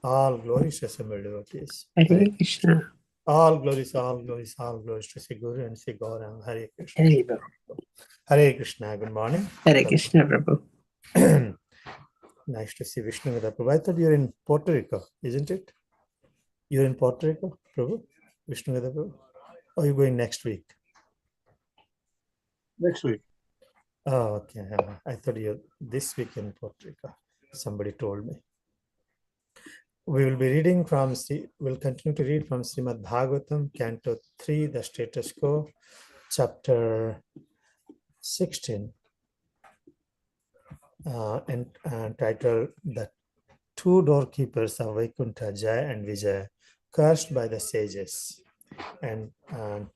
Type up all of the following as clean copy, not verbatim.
All glories to assembled devotees. Hare Krishna. All glories to Sri Guru and Sri Gaurang. Hare Krishna. Hare Baba. Hare Krishna. Good morning. Hare Krishna, Prabhu. Nice to see Vishnu Prabhu. I thought you're in Puerto Rico, isn't it? You're in Puerto Rico, Prabhu? Vishnu Prabhu? Or are you going next week? Next week. Oh, okay. I thought you're this week in Puerto Rico. Somebody told me. We will be reading from, we'll continue to read from Srimad Bhagavatam, Canto 3, the status quo, chapter 16, and titled The Two Doorkeepers of Vaikuntha, Jaya and Vijaya, Cursed by the Sages. And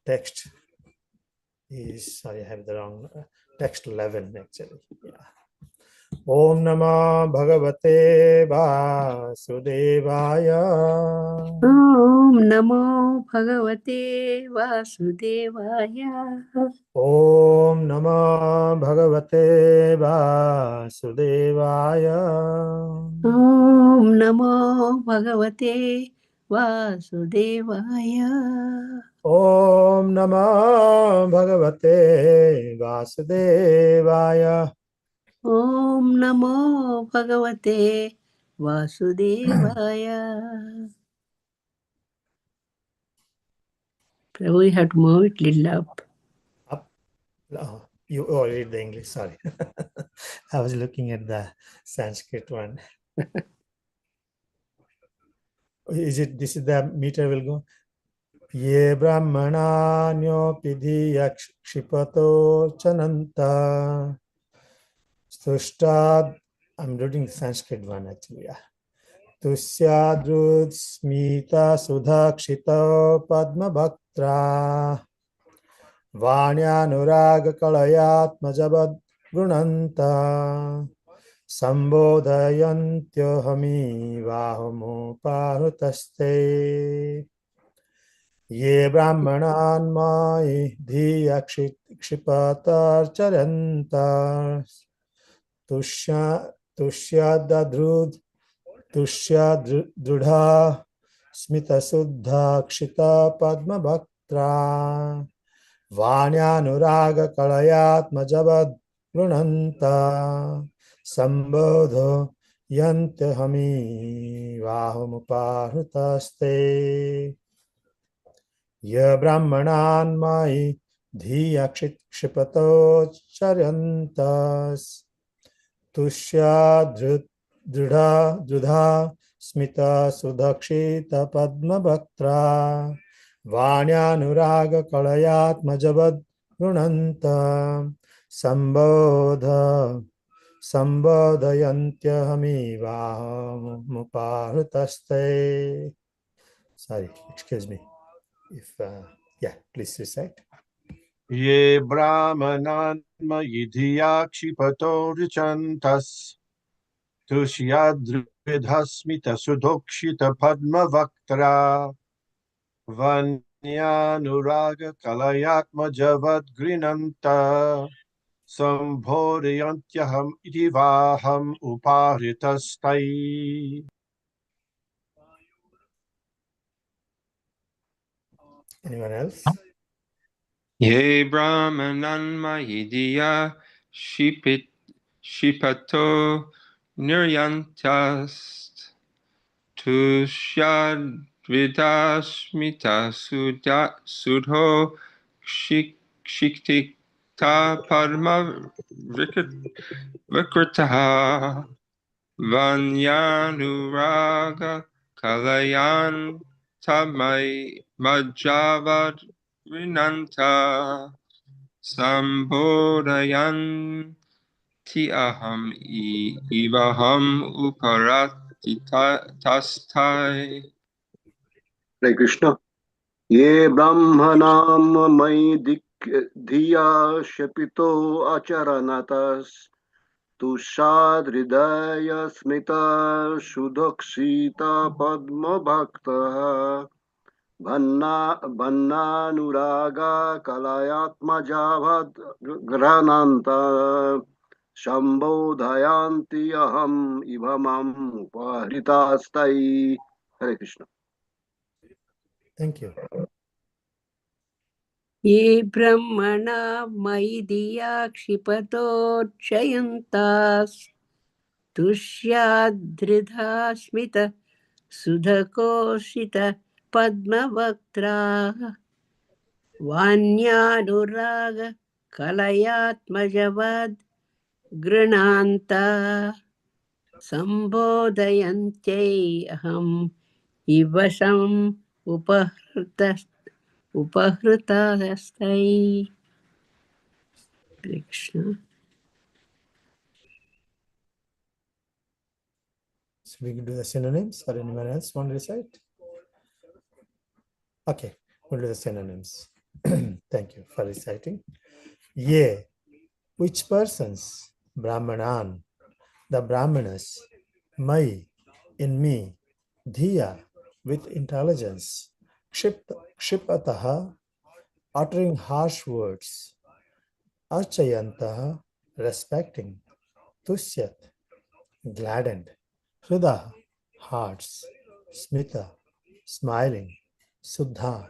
text is, sorry, I have the wrong, text 11 actually. Yeah. Om Namah Bhagavate Vasudevaya. Om Namo Bhagavate Vasudevaya. Om Namah Bhagavate Vasudevaya. Om Namo Bhagavate Vasudevaya. Om Namah Bhagavate Vasudevaya. Om Namo Bhagavate Vasudevaya. Prabhu, you have to move it little up. Up. Oh, you read the English, sorry. I was looking at the Sanskrit one. This is the meter will go. Ye brahmana pidhi yakshipato chananta stustad. I'm reading the Sanskrit one actually. Yeah. Tusyadrud smita sudhakshita padma bhaktra Vanyanuraga kalayatmajabad gunanta Sambodhayantyohami vahumupahutaste Ye brahmanan mai dhiya kshipatarcharantar Tushyadrudha smita suddha kshita padma bhaktra Vanyanuraga kalayatmajabad grunanta Sambodho yantyahami vahumupahutaste Ya brahmanan mai dhiya kshipato charyantas Dudha smita sudakshita padma bhaktra Vanyanuraga kalayatmajabad grunanta Sambodhayantyahami vahumupahutaste. Sorry, excuse me. If yeah, please recite. Ye brahmanan mayidhiya kshipato richantas Tushyadridhasmita sudokshita padma vaktra Vanyanuraga kalayatma javad grinanta Sambhodhayantyaham itivaham upahritastai. Anyone else? Ye brahmanan mahidiya shipato niryantas tushadvidasmita sudho shiktikta padma vikritaha vanyanuraga kalayan tamai majavad Rinanta Sambodhayan Ti aham ivaham uparatastai. Hare Krishna. Ye brahmanam mai dhiya shapito acharanatas tushadridaya smita shudhakshita padma bhakta Bannanuraga kalayatma javad grananta Shambhodhayanti aham ibhamam upahritastai. Hare Krishna. Thank you. ये ब्रह्मणा मयि धिया क्षिपतोक्षयन्तास् तुष्याद्धृधा स्मित सुधकोषित पद्मवक्त्राः वान्यानुराग कलयात्मजवद् गृणान्ता सम्बोधयन्त्यै इव उपहृतस्तै. Krishna. So we can do the synonyms, or anyone else want to recite? Okay, we'll do the synonyms. Thank you for reciting. Ye, which persons? Brahmanan, the Brahmanas. Mai, in me. Dhiya, with intelligence. Kshipataha, uttering harsh words. Archayantaha, respecting. Tusyat, gladdened. Hridah, hearts. Smita, smiling. Suddha,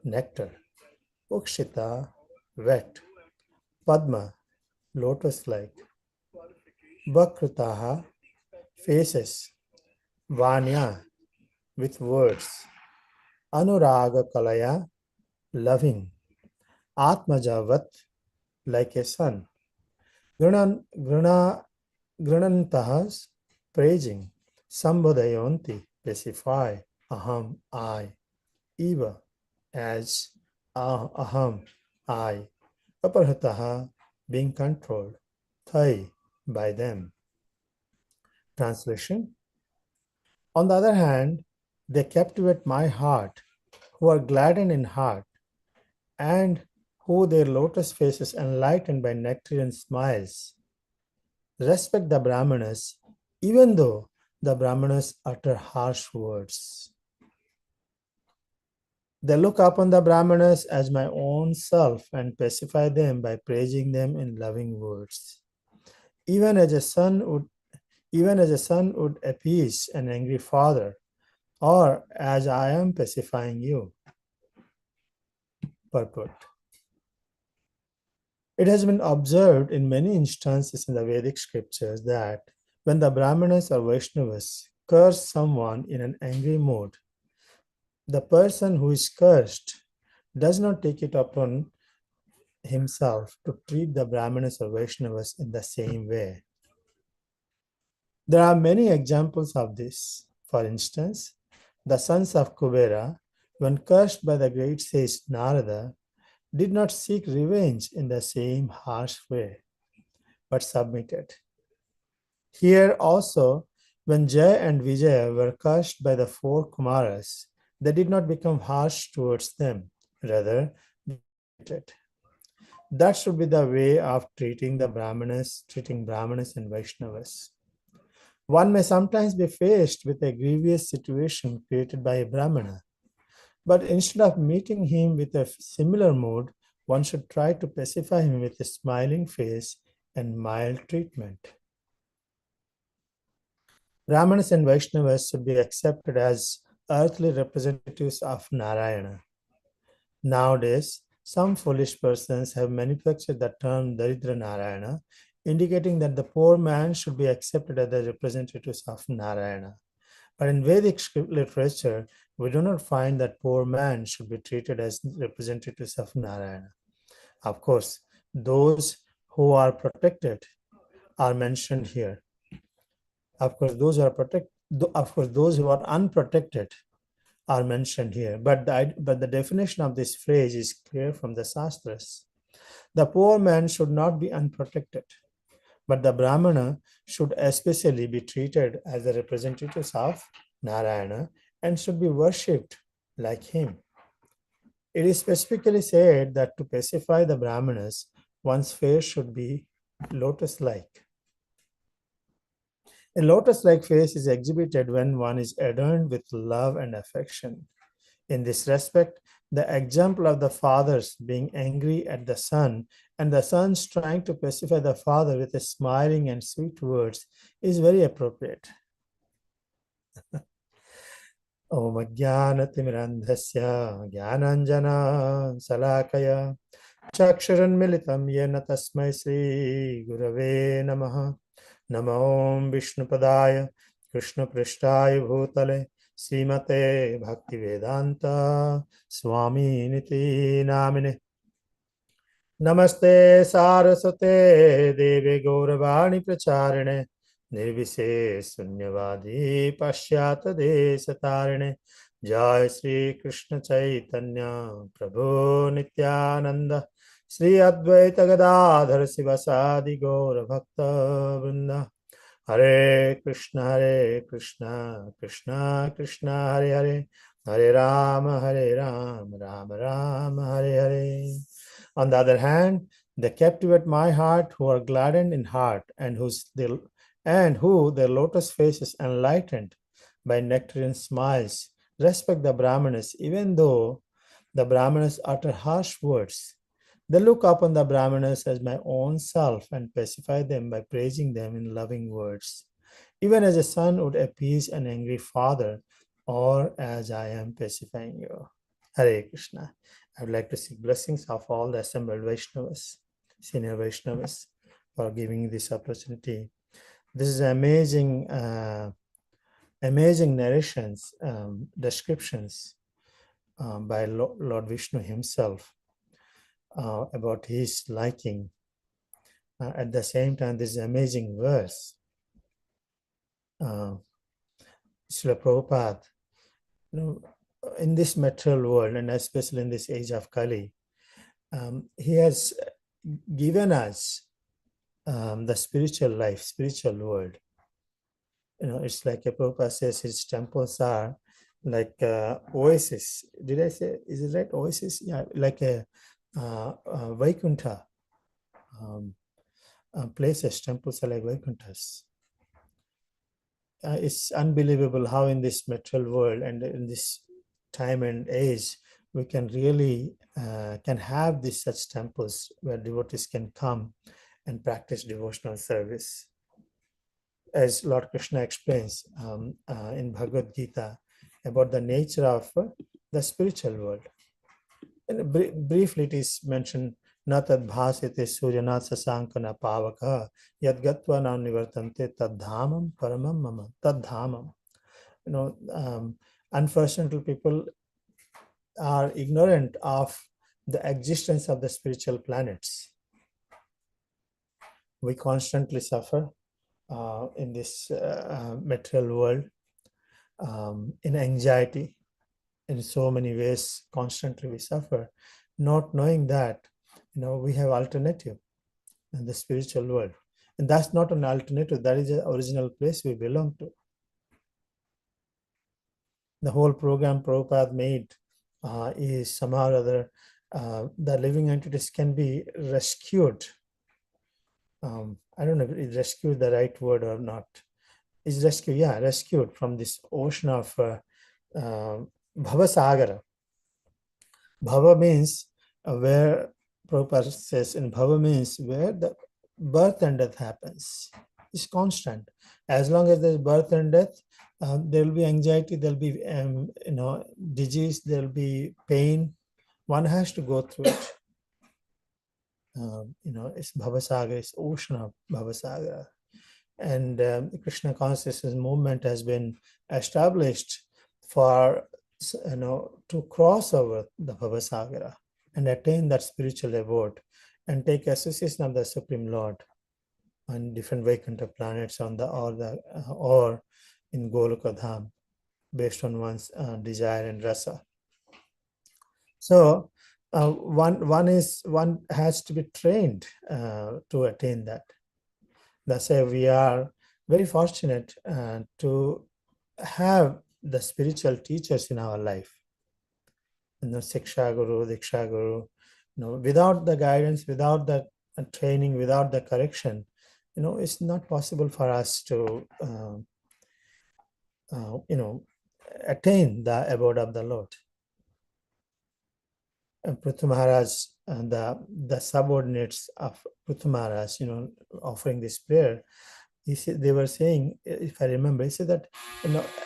nectar. Ukshita, wet. Padma, lotus-like. Vakritaha, faces. Vanya, with words. Anuraga kalaya, loving. Atmajavat, like a son. Granantahas, praising. Sambodhayanti, specify. Aham, I. Eva, as. Aham, I. Aparhataha, being controlled. Thai, by them. Translation. On the other hand, they captivate my heart, who are gladdened in heart, and who their lotus faces enlightened by nectarian smiles. Respect the Brahmanas, even though the Brahmanas utter harsh words. They look upon the Brahmanas as my own self and pacify them by praising them in loving words. Even as a son would appease an angry father, or as I am pacifying you. Purport. It has been observed in many instances in the Vedic scriptures that when the Brahmanas or Vaishnavas curse someone in an angry mood, the person who is cursed does not take it upon himself to treat the Brahmanas or Vaishnavas in the same way. There are many examples of this. For instance, the sons of Kubera, when cursed by the great sage Narada, did not seek revenge in the same harsh way, but submitted. Here also, when Jaya and Vijaya were cursed by the four Kumaras, they did not become harsh towards them, rather, they submitted. That should be the way of treating Brahmanas and Vaishnavas. One may sometimes be faced with a grievous situation created by a Brahmana, but instead of meeting him with a similar mood, one should try to pacify him with a smiling face and mild treatment. Brahmanas and Vaishnavas should be accepted as earthly representatives of Narayana. Nowadays, some foolish persons have manufactured the term Daridra Narayana, indicating that the poor man should be accepted as the representatives of Narayana. But in Vedic literature, we do not find that poor man should be treated as representatives of Narayana. Of course, those who are protected are mentioned here. Of course, those who are unprotected are mentioned here. But the definition of this phrase is clear from the Shastras. The poor man should not be unprotected, but the Brahmana should especially be treated as the representatives of Narayana and should be worshipped like him. It is specifically said that to pacify the Brahmanas, one's face should be lotus-like. A lotus-like face is exhibited when one is adorned with love and affection. In this respect, the example of the fathers being angry at the son and the sons trying to pacify the father with a smiling and sweet words is very appropriate. Om Jnanatimirandhasya Jnananjana Salakaya Chaksharanmilitam Yena Tasmai Sri Gurave Namaha Namo Vishnupadaya Krishna Prishtaya Bhutale Srimate Bhaktivedanta Swami Niti Namine Namaste Saraswate Devi Gauravani Pracharine Nirvises Sunyavadi Pashyata Desatarine Jai Sri Krishna Chaitanya Prabhu Nityananda Sri Advaita Gadadhar Sivasadi Gaura Bhakta Vrinda Hare Krishna Krishna Krishna Hare Hare Hare Rama Rama Rama Hare Hare. On the other hand, they captivate my heart who are gladdened in heart and who their lotus faces enlightened by nectarine smiles respect the Brahmanas even though the Brahmanas utter harsh words. They look upon the Brahmanas as my own self and pacify them by praising them in loving words, even as a son would appease an angry father, or as I am pacifying you. Hare Krishna. I would like to seek blessings of all the assembled Vaishnavas, senior Vaishnavas, for giving this opportunity. This is amazing, amazing narrations, descriptions by Lord Vishnu himself about his liking. At the same time, this amazing verse, Srila Prabhupada, in this material world, and especially in this age of Kali, he has given us the spiritual life, spiritual world. It's like a Prabhupada says his temples are like oasis. Did I say, is it right? Oasis? Yeah, like a Vaikuntha. Places, temples are like Vaikunthas. It's unbelievable how in this material world and in this time and age, we can really can have these such temples where devotees can come and practice devotional service. As Lord Krishna explains in Bhagavad Gita about the nature of the spiritual world. And briefly, it is mentioned, Natad bhasite suryanat sasankana pavaka yad gatva na nivartante tadhamam paramam mama tadhamam. Unfortunately, people are ignorant of the existence of the spiritual planets. We constantly suffer in this material world, in anxiety, in so many ways. Constantly we suffer, not knowing that we have alternative in the spiritual world, and that's not an alternative. That is the original place we belong to. The whole program Prabhupada made is somehow or other the living entities can be rescued. I don't know if it's rescued the right word or not. Is rescued, yeah, rescued from this ocean of Bhava Sagara. Bhava means where, Prabhupada says in Bhava means where the birth and death happens. It's constant. As long as there's birth and death, there will be anxiety, there will be disease, there will be pain. One has to go through it. It's Bhavasagar, it's ocean of Bhavasagar. And the Krishna consciousness movement has been established for to cross over the Bhavasagara and attain that spiritual abode and take association of the Supreme Lord on different Vaikuntha planets or in Goloka Dham based on one's desire and rasa. So one has to be trained to attain that. That's why we are very fortunate to have the spiritual teachers in our life. Siksha Guru, Diksha Guru. Without the guidance, without the training, without the correction, it's not possible for us to, attain the abode of the Lord. Prithu Maharaj and the subordinates of Prithu Maharaj, offering this prayer, they were saying, if I remember, he said that,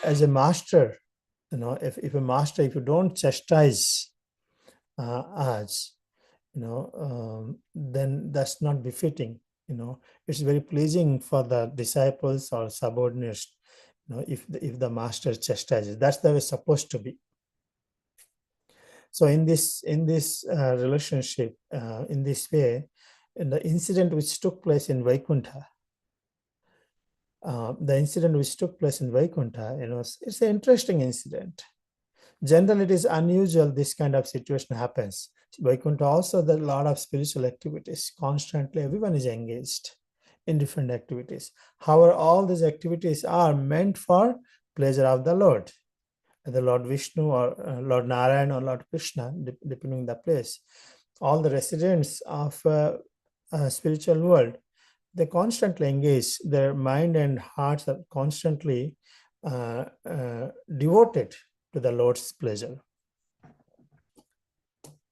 as a master, if a master, if you don't chastise us, then that's not befitting. It's very pleasing for the disciples or subordinates, if the master chastises. That's the way it's supposed to be. So in this relationship, in this way, in the incident which took place in Vaikuntha, it's an interesting incident. Generally, it is unusual this kind of situation happens. Vaikuntha also, there are a lot of spiritual activities. Constantly, everyone is engaged in different activities. However, all these activities are meant for pleasure of the Lord. The Lord Vishnu or Lord Narayana or Lord Krishna, depending on the place. All the residents of spiritual world, they constantly engage. Their mind and hearts are constantly devoted to the Lord's pleasure.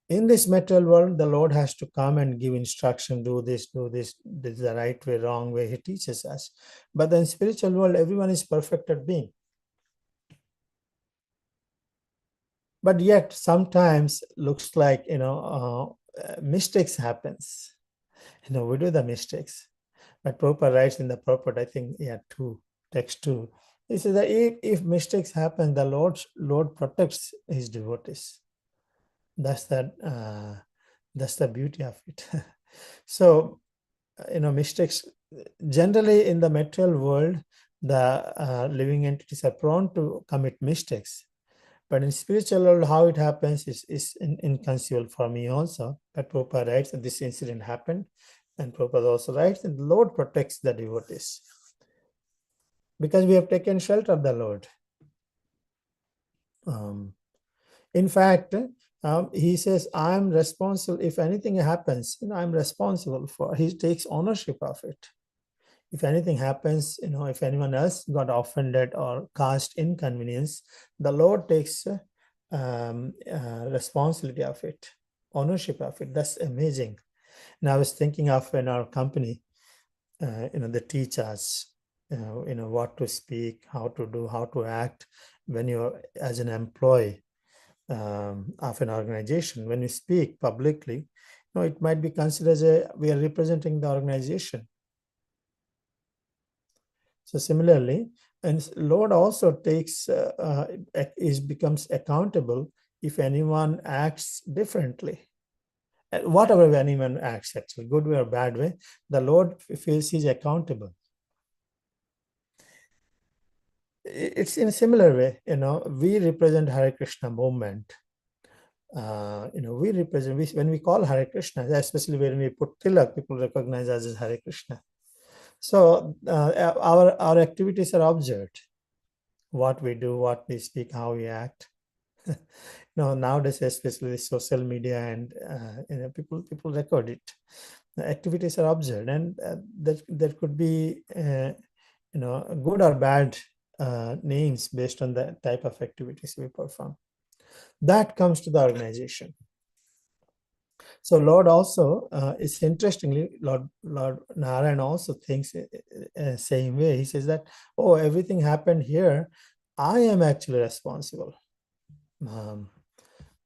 In this material world, the Lord has to come and give instruction, do this is the right way, wrong way, he teaches us. But in spiritual world, everyone is perfected being. But yet sometimes looks like, mistakes happens. We do the mistakes. But Prabhupada writes in the purport, I think, text 2. He says that if mistakes happen, the Lord protects his devotees. That's the beauty of it. So, mistakes, generally in the material world, the living entities are prone to commit mistakes. But in spiritual world, how it happens is inconceivable for me also. But Prabhupada writes that this incident happened, and Prabhupada also writes that the Lord protects the devotees because we have taken shelter of the Lord. In fact, he says, I'm responsible. If anything happens, I'm responsible for. He takes ownership of it. If anything happens, if anyone else got offended or caused inconvenience, the Lord takes responsibility of it, ownership of it. That's amazing. And I was thinking of in our company, they teach us, what to speak, how to do, how to act when you're as an employee of an organization. When you speak publicly, it might be considered we are representing the organization. So similarly, and Lord also becomes accountable if anyone acts differently. Whatever anyone acts, actually, good way or bad way, the Lord feels he's accountable. It's in a similar way, we represent Hare Krishna movement. When we call Hare Krishna, especially when we put tilak, people recognize us as Hare Krishna. So our activities are observed. What we do, what we speak, how we act. Nowadays, especially social media and people record it. The activities are observed, and there could be good or bad names based on the type of activities we perform. That comes to the organization. So Lord also, it's interestingly, Lord Narayana also thinks same way. He says that, everything happened here. I am actually responsible.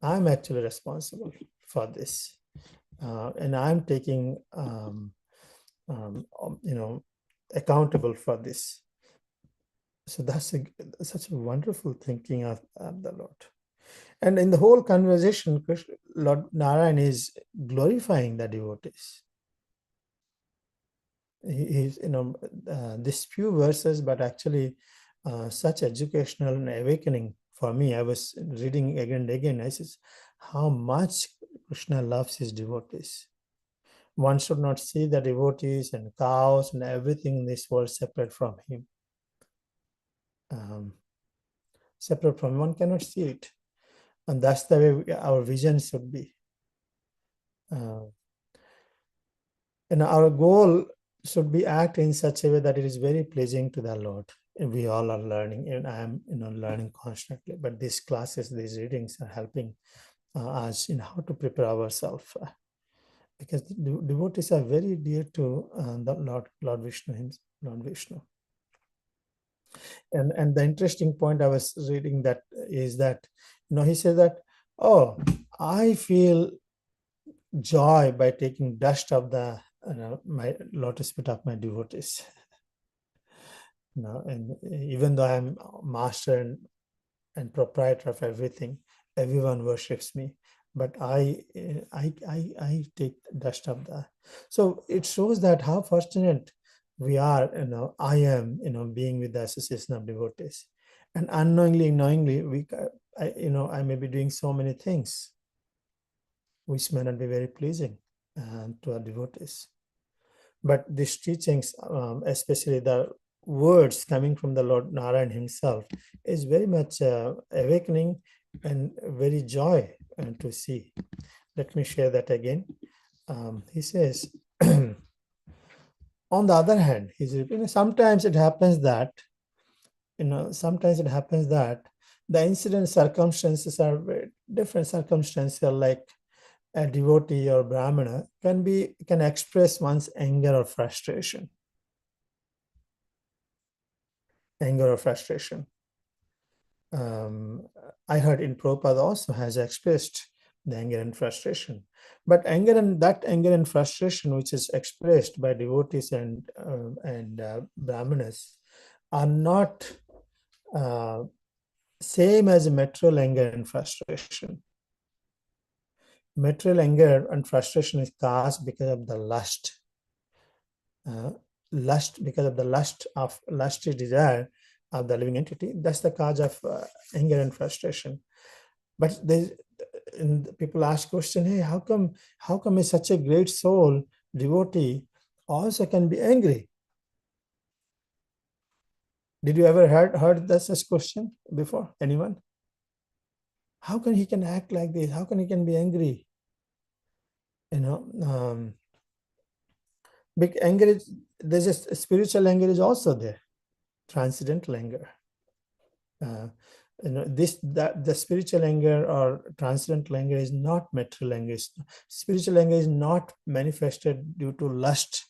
I'm actually responsible for this. And I'm taking, accountable for this. So that's such a wonderful thinking of the Lord. And in the whole conversation, Lord Narayan is glorifying the devotees. He's, these few verses, but actually such educational and awakening for me. I was reading again and again. I said, how much Krishna loves his devotees. One should not see the devotees and cows and everything in this world separate from him. Separate from him, one cannot see it. And that's the way our vision should be. And our goal should be act in such a way that it is very pleasing to the Lord. And we all are learning, and I am learning constantly. But these classes, these readings are helping us in how to prepare ourselves. Because the devotees are very dear to the Lord Vishnu himself, Lord Vishnu. And the interesting point I was reading that is that, he said that, oh, I feel joy by taking dust of the my lotus feet of my devotees. And even though I'm master and proprietor of everything, everyone worships me, but I take dust of that. So it shows that how fortunate we are. I am being with the association of devotees, and unknowingly, knowingly, I may be doing so many things which may not be very pleasing to our devotees. But these teachings, especially the words coming from the Lord Narayan himself, is very much awakening and very joy to see. Let me share that again. He says, on the other hand, sometimes it happens that, the incident circumstances are very different circumstances, like a devotee or brahmana can express one's anger or frustration. I heard in Prabhupada also has expressed the anger and frustration. But anger and frustration which is expressed by devotees and brahmanas are not same as material anger and frustration. Material anger and frustration is caused because of the lust. Because of the lusty desire of the living entity. That's the cause of anger and frustration. But people ask question, hey, how come is such a great soul devotee also can be angry? Did you ever heard that such question before? Anyone? How can he can act like this? How can he can be angry? Big anger is, there's a spiritual anger is also there, transcendental anger. The spiritual anger or transcendental anger is not material anger. Spiritual anger is not manifested due to lust.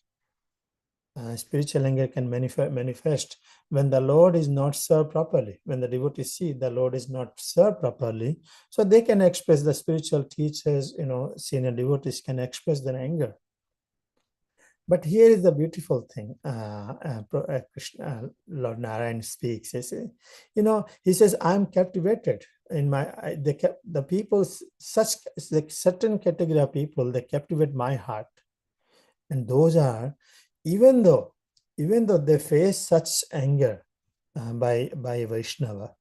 Spiritual anger can manifest when the Lord is not served properly. When the devotees see the Lord is not served properly, so they can express, the spiritual teachers, senior devotees can express their anger. But here is the beautiful thing. Krishna, Lord Narayan speaks. He says, "I'm captivated in my the people, certain category of people, they captivate my heart, and those are, even though they face such anger by Vaishnava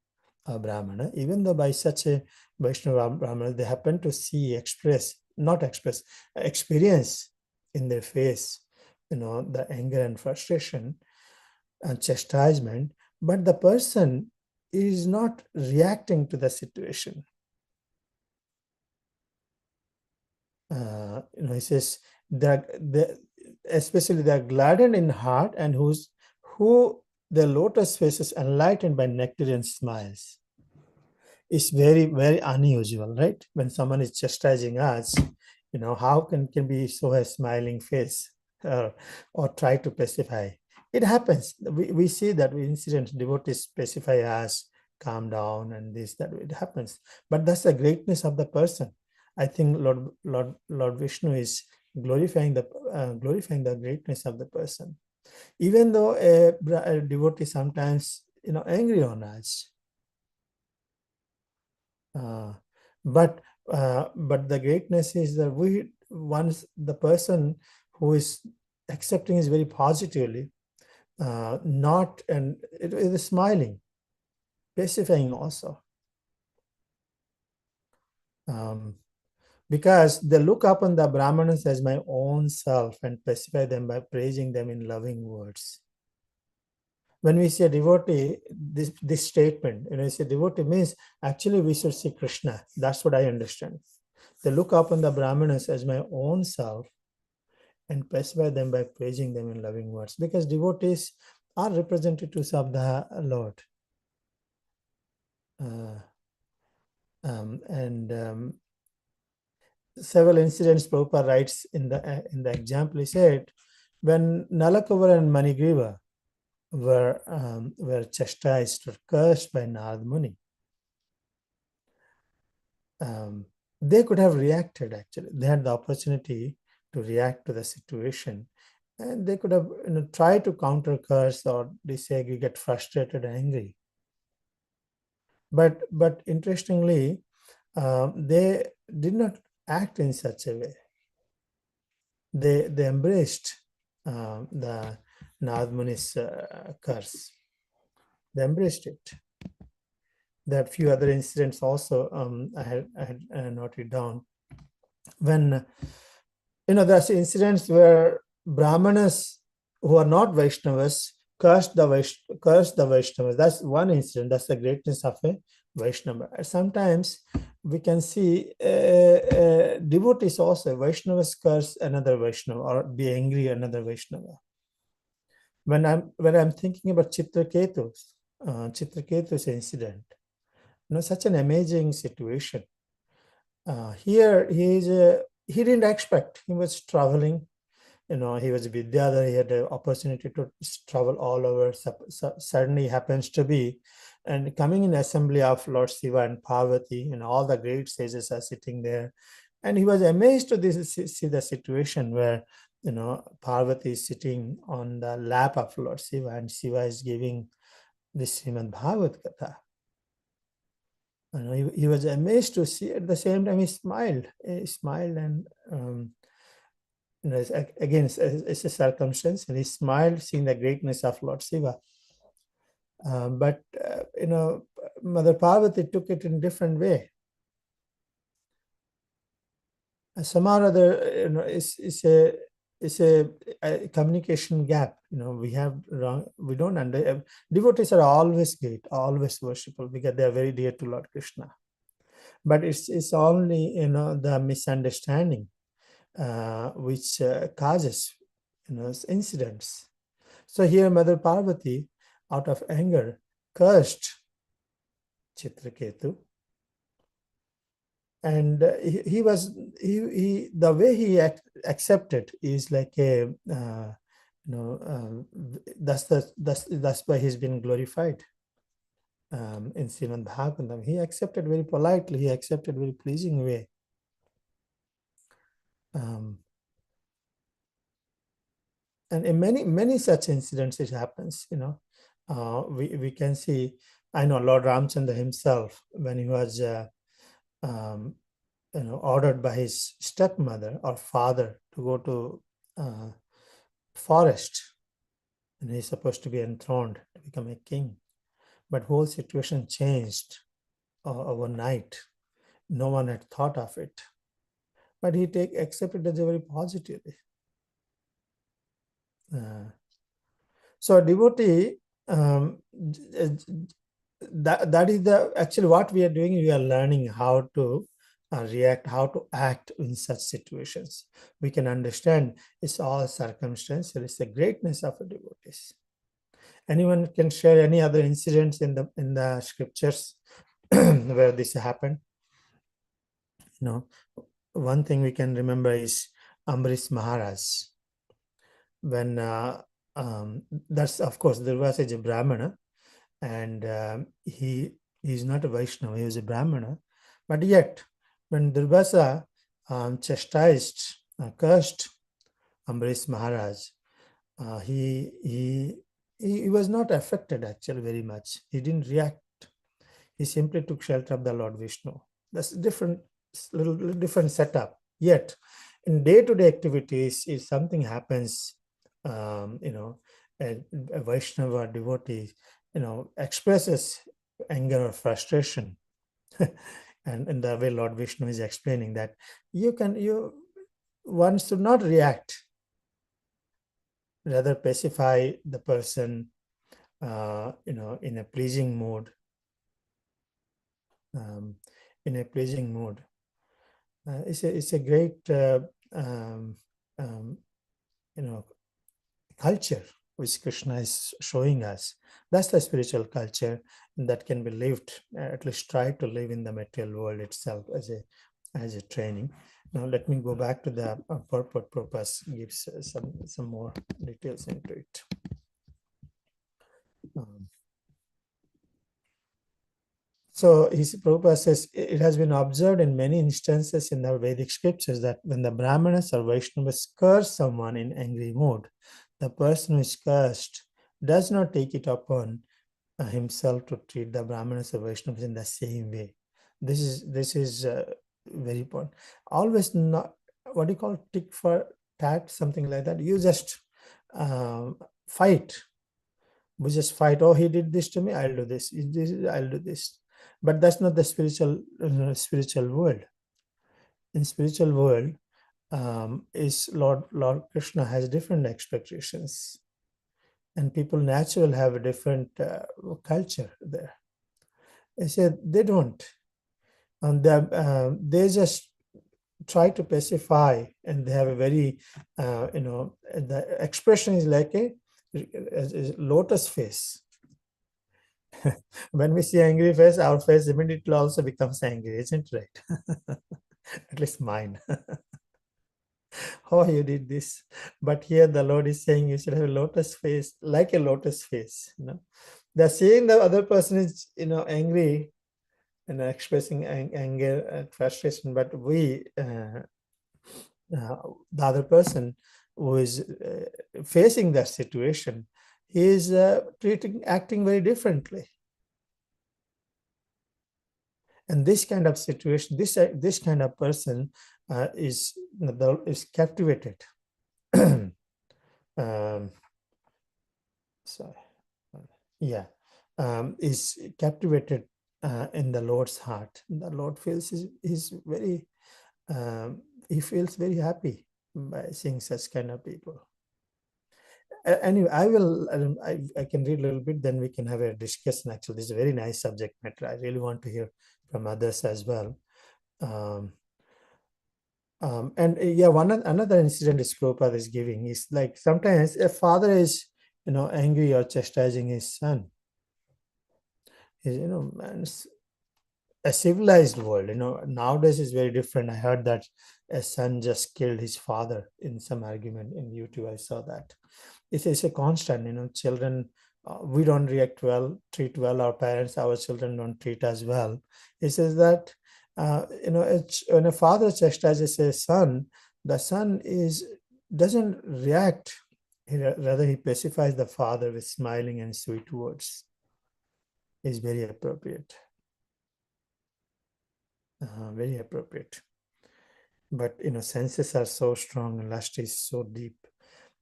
Brahmana, even though by such a Vaishnava Brahmana they happen to experience in their face, the anger and frustration and chastisement, but the person is not reacting to the situation. He says that especially they are gladdened in heart and who the lotus faces enlightened by nectarian smiles. It's very, very unusual, right? When someone is chastising us, how can be so a smiling face or try to pacify? It happens. We see that incident, devotees pacify us, calm down, and that it happens. But that's the greatness of the person. I think Lord Vishnu is glorifying the greatness of the person. Even though a devotee sometimes angry on us, but the greatness is that once the person who is accepting is very positively, not, and it is smiling, pacifying also. Because they look upon the Brahmanas as my own self and pacify them by praising them in loving words. When we say devotee, this statement, say devotee means actually we should see Krishna. That's what I understand. They look upon the Brahmanas as my own self and pacify them by praising them in loving words, because devotees are representatives of the Lord. several incidents Prabhupada writes in the example. He said, when Nalakavara and Manigriva were chastised or cursed by Narad Muni, they could have reacted actually. They had the opportunity to react to the situation, and they could have tried to counter curse or disagree, get frustrated and angry. But interestingly, they did not act in such a way. They embraced the Narad Muni's curse. They embraced it. There are a few other incidents also I had noted down. When there's incidents where Brahmanas who are not Vaishnavas cursed the Vaishnavas. That's one incident. That's the greatness of a Vaishnava. And sometimes we can see devotees also, Vaishnavas curse another Vaishnava or be angry another Vaishnava. When I'm thinking about Chitraketu's incident, such an amazing situation. Here he didn't expect. He was traveling. He was Vidyadhar. He had the opportunity to travel all over. Suddenly happens to be, and coming in assembly of Lord Shiva and Parvati, all the great sages are sitting there, and he was amazed to see the situation where Parvati is sitting on the lap of Lord Shiva, and Shiva is giving this Srimad Bhagavad Katha. He was amazed to see. At the same time, he smiled. And again, it's a circumstance, and he smiled, seeing the greatness of Lord Shiva. But Mother Parvati took it in a different way. Somehow or other, it's a communication gap. We have wrong. We don't devotees are always great, always worshipful, because they are very dear to Lord Krishna. But it's only the misunderstanding which causes incidents. So here Mother Parvati, out of anger, cursed Chitraketu, and he the way he accepted is like a that's why he's been glorified in Srimad Bhagavatam. He accepted very politely. He accepted very pleasing way. And in many such incidents it happens. We can see. I know Lord Ramchandra himself, when he was ordered by his stepmother or father to go to forest, and he's supposed to be enthroned to become a king, but whole situation changed overnight. No one had thought of it, but he accepted it very positively. So a devotee, that is actually what we are doing. We are learning how to react, how to act in such situations. We can understand it's all circumstantial. It's the greatness of a devotees. Anyone can share any other incidents in the scriptures where this happened? One thing we can remember is Amrish Maharaj. When that's, of course, Durvasa is a Brahmana, and he's not a Vaishnava, he was a Brahmana. But yet, when Durvasa chastised, cursed Amrish Maharaj, he was not affected actually very much. He didn't react. He simply took shelter of the Lord Vishnu. That's a little different setup. Yet, in day-to-day activities, if something happens, a Vaishnava devotee, expresses anger or frustration, and in the way Lord Vishnu is explaining that one should not react, rather pacify the person, in a pleasing mood. It's a great culture which Krishna is showing us. That's the spiritual culture that can be lived, at least try to live in the material world itself as a training. Now let me go back to the purport. Purpose gives some more details into it. So his Prabhupada says, it has been observed in many instances in the Vedic scriptures that when the Brahmanas or Vaishnavas curse someone in angry mood, the person who is cursed does not take it upon himself to treat the Brahmanas or Vaishnavas in the same way. This is very important. Always not, what do you call, tick for tat, something like that. You just fight. We just fight. Oh, he did this to me, I'll do this. I'll do this. But that's not the spiritual world. In spiritual world, is Lord Krishna has different expectations, and people naturally have a different culture there. I said they don't, and they just try to pacify, and they have a very the expression is like a lotus face. When we see angry face, our face immediately also becomes angry, isn't it? Right? At least mine. Oh, you did this. But here the Lord is saying you should have a lotus face, like a lotus face. They're seeing the other person is, angry and expressing anger and frustration, but the other person who is facing that situation, he is acting very differently. And this kind of situation, this kind of person is captivated. Is captivated in the Lord's heart. The Lord feels he's very he feels very happy by seeing such kind of people. Anyway, I can read a little bit, then we can have a discussion. Actually, this is a very nice subject matter. I really want to hear from others as well. Another incident is Prabhupada is giving is like sometimes a father is angry or chastising his son. A civilized world, nowadays is very different. I heard that a son just killed his father in some argument in YouTube. I saw that. It's a constant, children, we don't treat well our parents, our children don't treat us well. He says that, when a father chastises a son, the son doesn't react. Rather, he pacifies the father with smiling and sweet words. Is very appropriate. Very appropriate. But, senses are so strong and lust is so deep.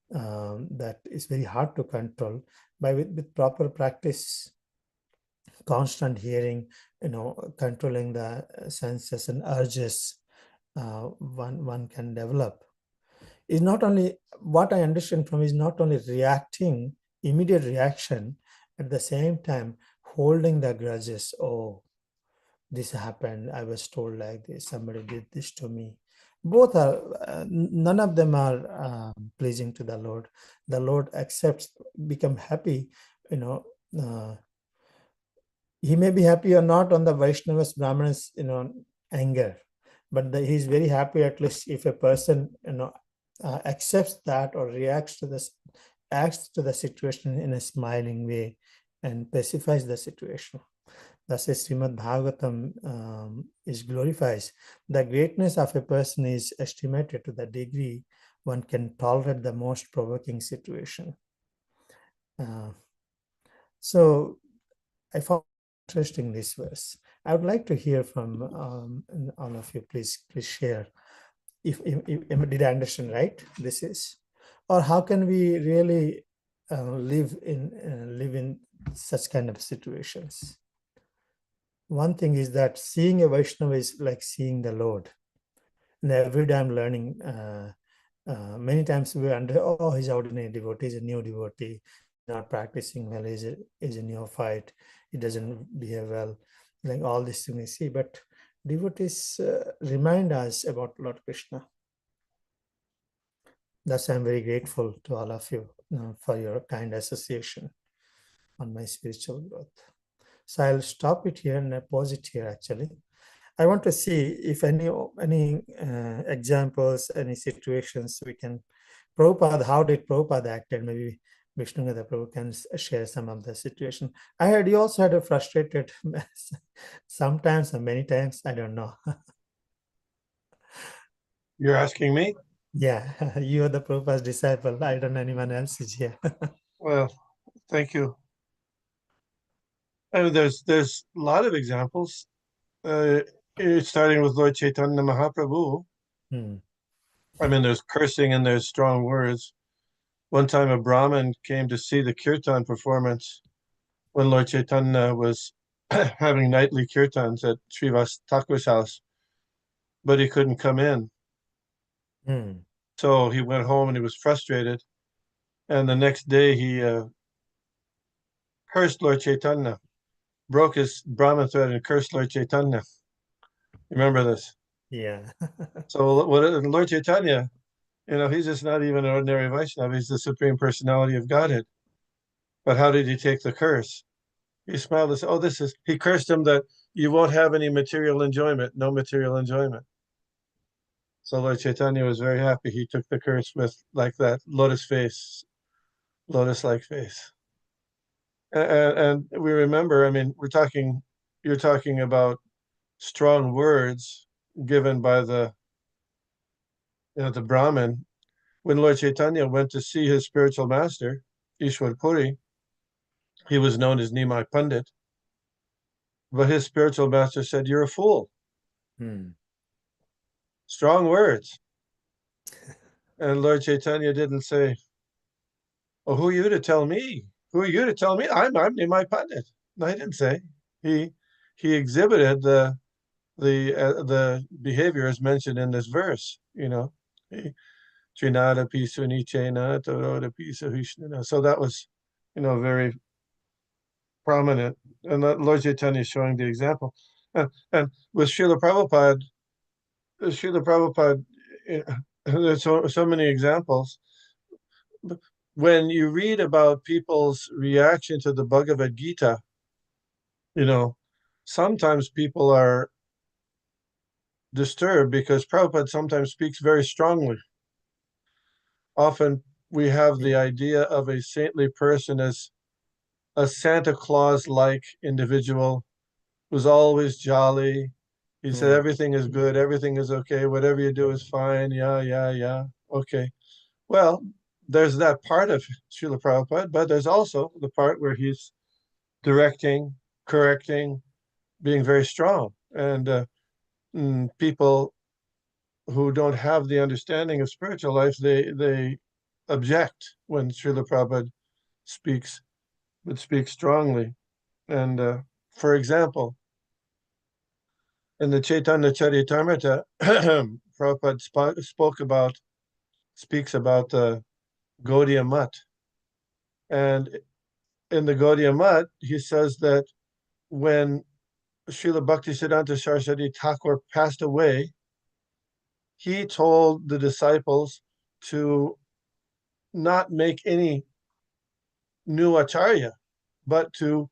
That is very hard to control. With proper practice, constant hearing, controlling the senses and urges, one can develop. Is not only what I understand from is not only reacting, immediate reaction, at the same time holding the grudges. Oh, this happened, I was told like this, somebody did this to me. Both are, none of them are pleasing to the Lord. The Lord accepts, become happy, he may be happy or not on the Vaishnavas, Brahmanas, anger, but he's very happy at least if a person, accepts that or acts to the situation in a smiling way and pacifies the situation. Thus, Srimad Bhagavatam glorifies the greatness of a person is estimated to the degree one can tolerate the most provoking situation. So I found interesting this verse. I would like to hear from all of you. Please share. If did I understand right? This is, or how can we really live in such kind of situations? One thing is that seeing a Vaishnava is like seeing the Lord. And every day I'm learning. Many times we he's ordinary devotee, he's a new devotee, not practicing well, he's a neophyte, he doesn't behave well, like all these things we see. But devotees remind us about Lord Krishna. Thus, I'm very grateful to all of you for your kind association on my spiritual growth. So I'll stop it here and I pause it here actually. I want to see if any examples, any situations we can. Prabhupada, how did Prabhupada acted? Maybe Vishnugada Prabhu can share some of the situation. I heard you also had a frustrated sometimes or many times. I don't know. You're asking me? Yeah, you are the Prabhupada's disciple. I don't know anyone else is here. Well, thank you. I mean, there's a lot of examples. Starting with Lord Chaitanya Mahaprabhu. Hmm. I mean, there's cursing and there's strong words. One time, a Brahmin came to see the kirtan performance when Lord Chaitanya was having nightly kirtans at Srivas Thakur's house, but he couldn't come in. Hmm. So he went home and he was frustrated. And the next day, he cursed Lord Chaitanya, broke his Brahmin thread and cursed Lord Chaitanya. Remember this? Yeah. So what Lord Chaitanya, he's just not even an ordinary Vaishnava. He's the Supreme Personality of Godhead. But how did he take the curse? He smiled and said, "Oh, he cursed him that you won't have any material enjoyment, no material enjoyment." So Lord Chaitanya was very happy. He took the curse with like that lotus face, lotus-like face. And we remember, I mean, you're talking about strong words given by the Brahmin. When Lord Chaitanya went to see his spiritual master, Ishwar Puri, he was known as Nimai Pandit, but his spiritual master said, "You're a fool." Hmm. Strong words. And Lord Chaitanya didn't say, "Oh, who are you to tell me? Who are you to tell me? I'm Nimai Pandit." No, he didn't say. He exhibited the behavior as mentioned in this verse. Trinada pisu nichena toroda pisu hishnana. So that was, very prominent. And Lord Chaitanya is showing the example. And with Srila Prabhupada, there's so many examples. When you read about people's reaction to the Bhagavad Gita, sometimes people are disturbed because Prabhupada sometimes speaks very strongly. Often we have the idea of a saintly person as a Santa Claus-like individual who's always jolly. He said, everything is good, everything is okay, whatever you do is fine, yeah, okay. Well, there's that part of Srila Prabhupada, but there's also the part where he's directing, correcting, being very strong. And people who don't have the understanding of spiritual life, they object when Srila Prabhupada would speak strongly. And for example, in the Chaitanya Charitamrita, Prabhupada speaks about the Gaudiya Mat. And in the Gaudiya Mat, he says that when Srila Bhaktisiddhanta Saraswati Thakur passed away, he told the disciples to not make any new acharya, but to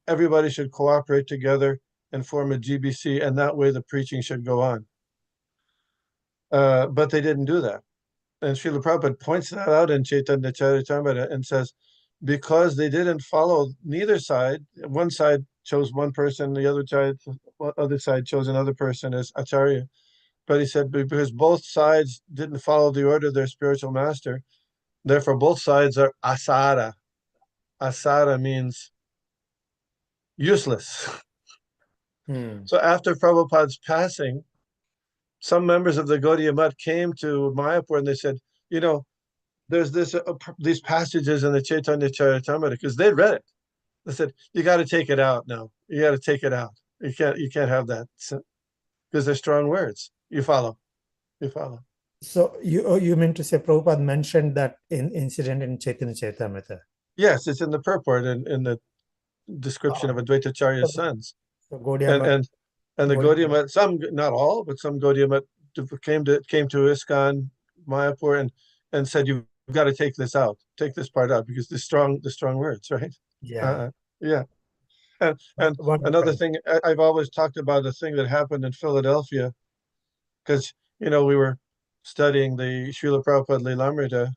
everybody should cooperate together and form a GBC, and that way the preaching should go on. But they didn't do that. And Srila Prabhupada points that out in Chaitanya Charitamrita and says, because they didn't follow neither side, one side chose one person, the other side chose another person as acharya. But he said, because both sides didn't follow the order of their spiritual master, therefore both sides are asara. Asara means useless. So after Prabhupada's passing, some members of the Gaudiya Mat came to Mayapur and they said, there's these passages in the Chaitanya Charitamrita, because they'd read it. They said, you got to take it out now. You got to take it out. You can't have that, because they're strong words. You follow. So you mean to say Prabhupada mentioned that incident in Chaitanya Charitamrita? Yes, it's in the purport in the description of Advaita Acharya's sons. So Gaudiya Mat, And the Gaudiya Mat, some, not all, but some Gaudiya Mat came to ISKCON Mayapur and said, you've got to take this out, take this part out, because the strong words, right? yeah. Yeah. And What another happened? thing, I've always talked about a thing that happened in Philadelphia, because we were studying the Srila Prabhupada Lilamrita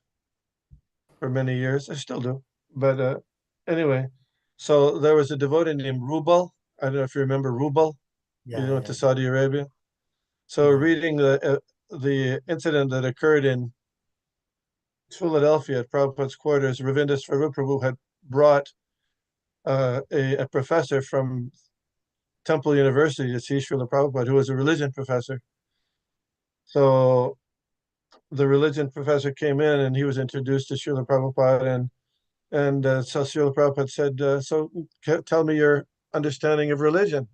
for many years. I still do. But anyway, so there was a devotee named Rubal. I don't know if you remember Rubal. He Yeah, went yeah, to Saudi Arabia. So yeah. reading the incident that occurred in Philadelphia at Prabhupada's quarters, Ravinda Svarupa Prabhu had brought a professor from Temple University to see Srila Prabhupada, who was a religion professor. So the religion professor came in and he was introduced to Srila Prabhupada, and so Srila Prabhupada said, so tell me your understanding of religion.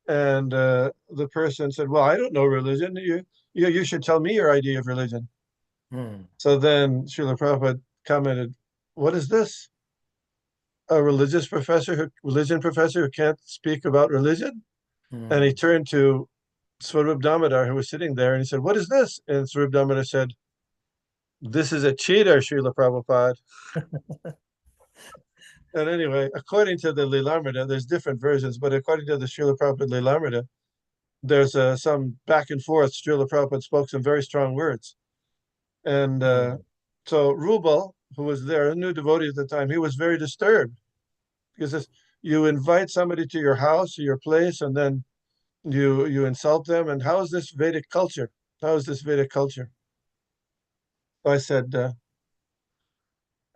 And the person said, well, I don't know religion. You should tell me your idea of religion. Hmm. So then Srila Prabhupada commented, what is this? A religion professor who can't speak about religion? And he Hmm. turned to Swarup Damodar, who was sitting there, and he said, what is this? And Swarup Damodar said, this is a cheater, Srila Prabhupada. And anyway, according to the Lilamrita, there's different versions, but according to the Srila Prabhupada Lilamrita, there's some back and forth. Srila Prabhupada spoke some very strong words. And Hmm. so Rubal, who was there, a new devotee at the time, he was very disturbed because you invite somebody to your house or your place, and then you insult them. And how is this Vedic culture? How is this Vedic culture? I said,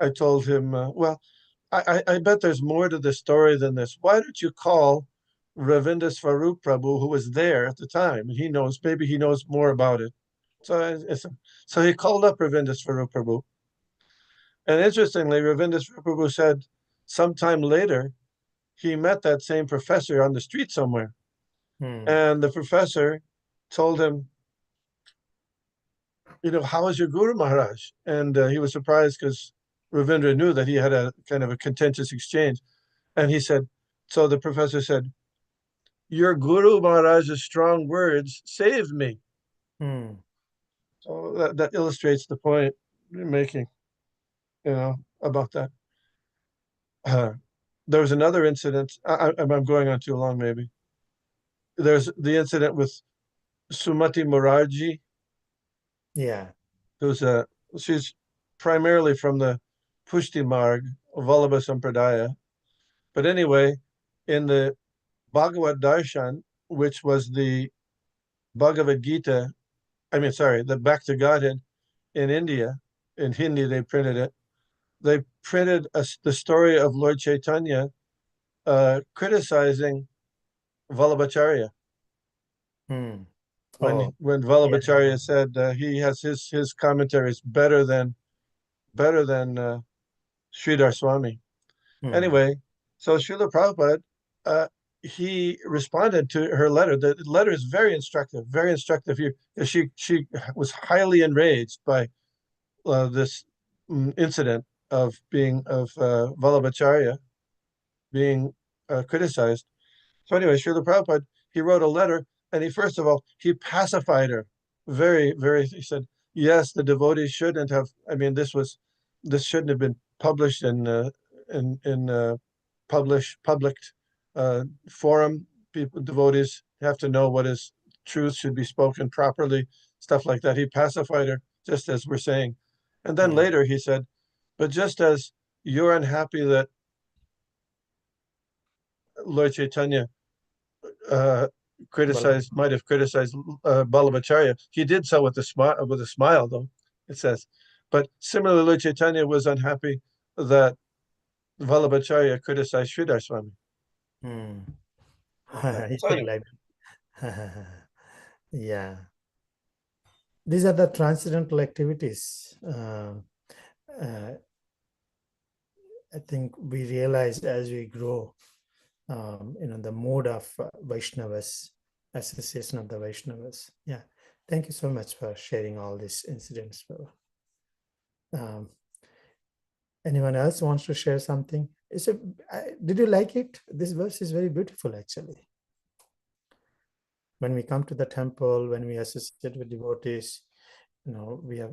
I told him, well, I bet there's more to this story than this. Why don't you call Ravinda Svarup Prabhu, who was there at the time, and maybe he knows more about it. So he called up Ravinda Svarup Prabhu. And interestingly, Ravinda Svarup Prabhu said sometime later, he met that same professor on the street somewhere. Hmm. And the professor told him, how is your Guru Maharaj? And he was surprised because Ravindra knew that he had a kind of a contentious exchange. And he said, so the professor said, your Guru Maharaj's strong words saved me. Hmm. So that illustrates the point you're making, about that. There was another incident. I'm going on too long, maybe. There's the incident with Sumati Morarji, Yeah. who's she's primarily from the Pushti Marg, Vallabha Sampradaya. But anyway, in the Bhagavad Darshan, which was the Bhagavad Gita, the Back to Godhead in India, in Hindi they printed it. They printed the story of Lord Chaitanya criticizing Vallabhacharya. Hmm. When Oh, when yeah. Vallabhacharya said he has his commentaries better than Sridhar Swami. Hmm. Anyway, so Srila Prabhupada, he responded to her letter. The letter is very instructive, very instructive. She was highly enraged by this incident of Vallabhacharya being criticized. So anyway, Srila Prabhupada, he wrote a letter, and first of all, he pacified her. Very, very, he said, yes, the devotees shouldn't have, this shouldn't have been published in public forum. Devotees have to know what is truth, should be spoken properly, stuff like that. He pacified her, just as we're saying. And then Hmm. later he said, but just as you're unhappy that Lord Chaitanya uh, might have criticized Balabhacharya. He did so with a smile, though, it says. But similarly, Lord Chaitanya was unhappy that Vallabhacharya criticized Sridhar Swami. Hmm. Like that. He So said anyway, like yeah. These are the transcendental activities. Uh, I think we realize as we grow, the mode of Vaishnavas, association of the Vaishnavas. Yeah. Thank you so much for sharing all these incidents. Um, anyone else wants to share something? Did you like it? This verse is very beautiful, actually. When we come to the temple, when we associate with devotees, we are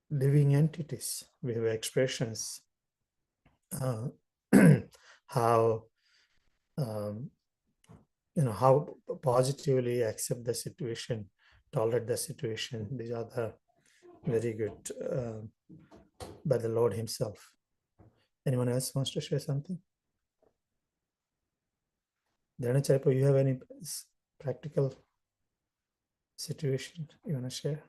living entities. We have expressions. how how positively accept the situation, tolerate the situation. These are the very good by the Lord Himself. Anyone else wants to share something? Dhanacharya, you have any practical situation you want to share?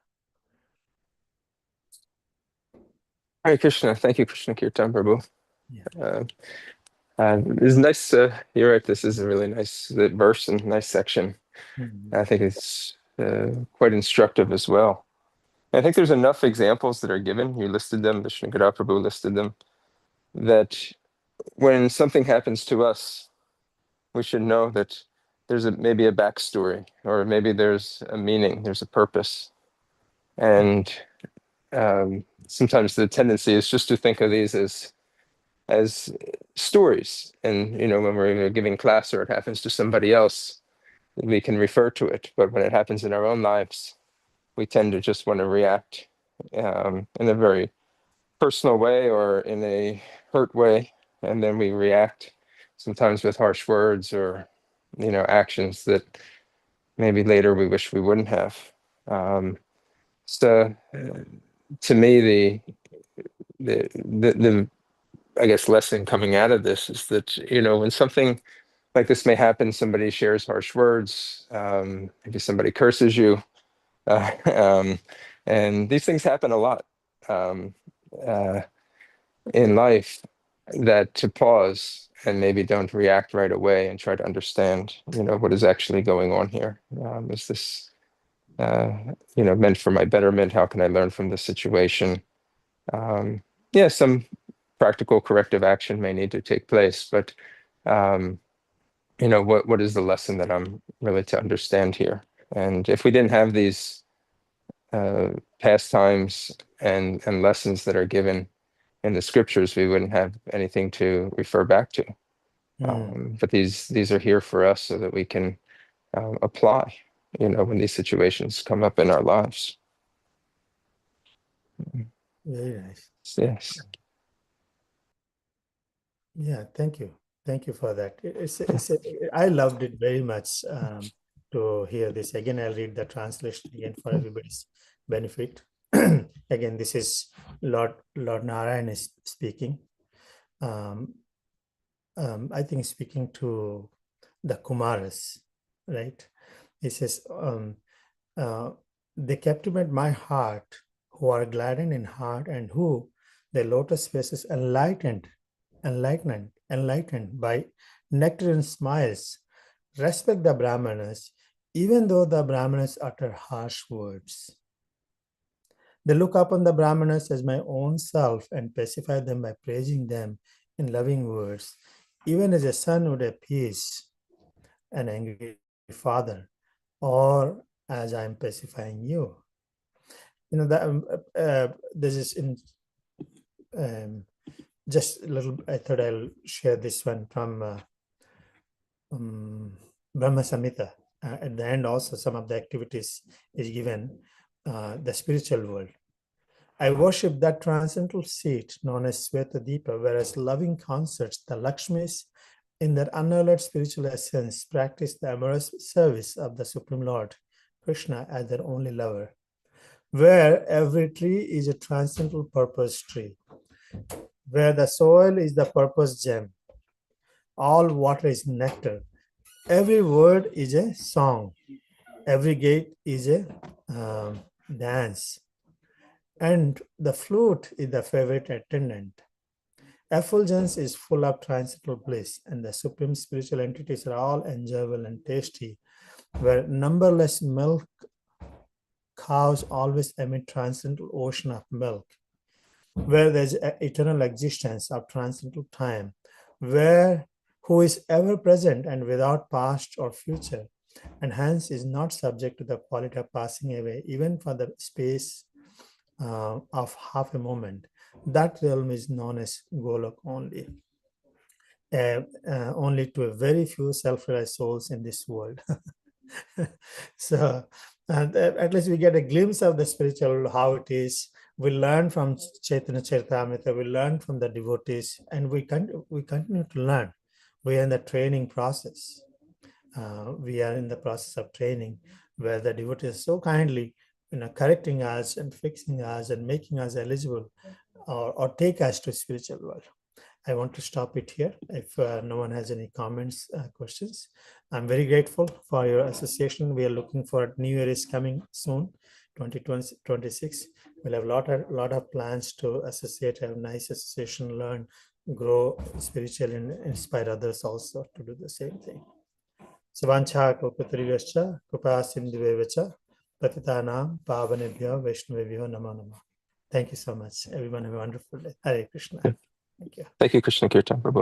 Hare Krishna. Thank you, Krishna Kirtan Prabhu. Yeah. It's nice. You're right. This is a really nice verse and nice section. Mhm. I think it's quite instructive as well. I think there's enough examples that are given. You listed them. Vishnu Prabhu listed them. That when something happens to us, we should know that there's maybe a backstory, or maybe there's a meaning, there's a purpose. And sometimes the tendency is just to think of these as stories. And when we're giving class or it happens to somebody else, we can refer to it. But when it happens in our own lives, we tend to just want to react in a very personal way or in a hurt way, and then we react sometimes with harsh words or actions that maybe later we wish we wouldn't have. So to me, the I guess lesson coming out of this is that when something like this may happen, somebody shares harsh words, maybe somebody curses you, and these things happen a lot in life, that to pause and maybe don't react right away and try to understand what is actually going on here. Is this meant for my betterment? How can I learn from this situation? Yeah, some practical corrective action may need to take place, but what is the lesson that I'm really to understand here? And if we didn't have these pastimes and lessons that are given in the scriptures, we wouldn't have anything to refer back to. But these are here for us so that we can apply, when these situations come up in our lives. Very nice. Yes. Yeah, thank you. Thank you for that. I loved it very much to hear this. Again, I'll read the translation again for everybody's benefit. Again, this is Lord Narayan is speaking. I think speaking to the Kumaras, right? He says, they captivate my heart, who are gladdened in heart, and who their lotus faces enlightened by nectarine smiles, respect the Brahmanas, even though the Brahmanas utter harsh words. They look upon the Brahmanas as my own self and pacify them by praising them in loving words, even as a son would appease an angry father, or as I am pacifying you. That this is in just a little. I thought I'll share this one from Brahma Samhita. At the end, also some of the activities is given the spiritual world. I worship that transcendental seat known as Sweta-Deepa, whereas loving concerts, the Lakshmis, in their unalloyed spiritual essence, practice the amorous service of the Supreme Lord, Krishna, as their only lover, where every tree is a transcendental purpose tree, where the soil is the purpose gem, all water is nectar, every word is a song, every gate is a dance, and the flute is the favorite attendant. Effulgence is full of transcendental bliss, and the supreme spiritual entities are all enjoyable and tasty, where numberless milk cows always emit transcendental ocean of milk, where there is eternal existence of transcendental time, where who is ever present and without past or future, and hence is not subject to the quality of passing away, even for the space of half a moment. That realm is known as Golok only. Only to a very few self-realized souls in this world. So at least we get a glimpse of the spiritual, how it is. We learn from Chaitanya Charitamrita, we learn from the devotees, and we continue to learn. We are in the training process. We are in the process of training where the devotees so kindly, correcting us and fixing us and making us eligible or take us to spiritual world. I want to stop it here. If no one has any comments, questions, I'm very grateful for your association. We are looking for New Year is coming soon, 2026. We'll have a lot of plans to associate, have nice association, learn, grow spiritually, and inspire others also to do the same thing. Savancha Kopatrivascha, Kupa Sindhuvevacha, Patitanam, Pavanebhyo, Vaishnavebhyo, Namo Namo. Thank you so much. Everyone have a wonderful day. Hare Krishna. Thank you. Thank you, Krishna Kirtan Prabhu.